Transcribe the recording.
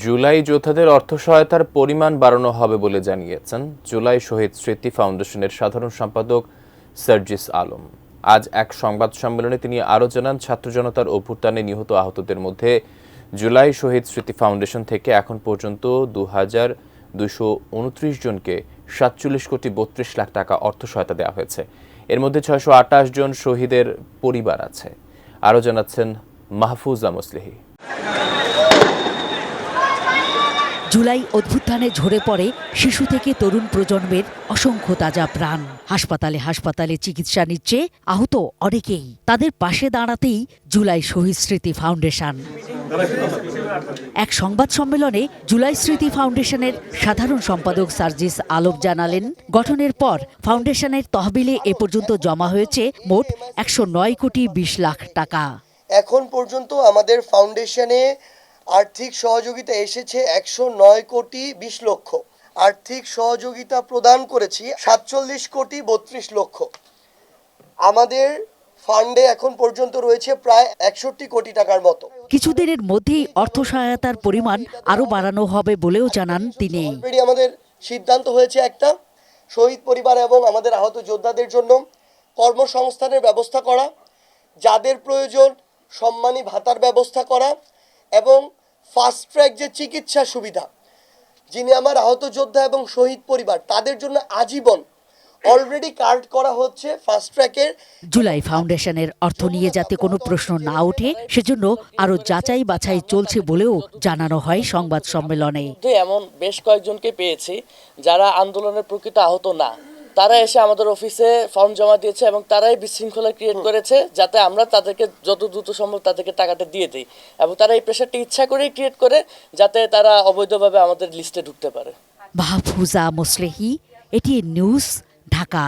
জুলাই যোদ্ধাদের অর্থ সহায়তার পরিমাণ বাড়ানো হবে বলে জানিয়েছেন জুলাই শহীদ স্মৃতি ফাউন্ডেশনের সাধারণ সম্পাদক সার্জিস আলম। আজ এক সংবাদ সম্মেলনে তিনি আরও জানান, ছাত্র জনতার অভ্যুত্থানে নিহত আহতদের মধ্যে জুলাই শহীদ স্মৃতি ফাউন্ডেশন থেকে এখন পর্যন্ত ২,২২৯ জনকে ৪৭ কোটি ৩২ লাখ টাকা অর্থ সহায়তা দেওয়া হয়েছে। এর মধ্যে ৬২৮ জন শহীদের পরিবার আছে। আরও জানাচ্ছেন মাহফুজা মুসলিহি। জুলাই অভ্যুত্থানে ঝরে পড়ে শিশু থেকে তরুণ প্রজন্মের অসংখ্য তাজা প্রাণ। হাসপাতালে হাসপাতালে চিকিৎসা নিচ্ছে আহত অনেকেই। তাদের পাশে দাঁড়াতেই জুলাই শহীদ স্মৃতি ফাউন্ডেশন। এক সংবাদ সম্মেলনে জুলাই স্মৃতি ফাউন্ডেশনের সাধারণ সম্পাদক সার্জিস আলম জানালেন, গঠনের পর ফাউন্ডেশনের তহবিলে এ পর্যন্ত জমা হয়েছে মোট ১০৯ কোটি ২০ লাখ টাকা। এখন পর্যন্ত আমাদের ফাউন্ডেশনে আর্থিক সহযোগিতা এসেছে ১০৯ কোটি ২০ লক্ষ। আর্থিক সহযোগিতা প্রদান করেছি ৪৭ কোটি ৩২ লক্ষ। আমাদের ফান্ডে এখন পর্যন্ত রয়েছে প্রায় ৬১ কোটি টাকার মতো। কিছুদিনের মধ্যেই অর্থ সহায়তার পরিমাণ আরও বাড়ানো হবে বলেও জানান তিনি। অলরেডি আমাদের সিদ্ধান্ত হয়েছে একটা, শহীদ পরিবার এবং আমাদের আহত যোদ্ধাদের জন্য কর্মসংস্থানের ব্যবস্থা করা, যাদের প্রয়োজন সম্মানী ভাতার ব্যবস্থা করা এবং ফাস্ট ট্র্যাক যে চিকিৎসা সুবিধা, যিনি আমার আহত যোদ্ধা এবং শহীদ পরিবার তাদের জন্য আজীবন অলরেডি কার্ড করা হচ্ছে ফাস্ট ট্র্যাকের। জুলাই ফাউন্ডেশনের অর্থ নিয়ে যাতে কোনো প্রশ্ন না ওঠে সেজন্য আরও যাচাই বাছাই চলছে বলেও জানানো হয় সংবাদ সম্মেলনে। এমন বেশ কয়েকজনকে পেয়েছি যারা আন্দোলনের প্রকৃত আহত না, তারা এসে আমাদের অফিসে ফর্ম জমা দিয়েছে এবং তারাই বিশৃঙ্খলা ক্রিয়েট করেছে যাতে আমরা তাদেরকে যত দ্রুত সম্ভব তাদেরকে টাকাটা দিয়ে দিই, এবং তারা এই প্রেশারটি ইচ্ছা করেই ক্রিয়েট করে যাতে তারা অবৈধভাবে আমাদের লিস্টে ঢুকতে পারে। Mahfuza Muslihi, ATN news, Dhaka.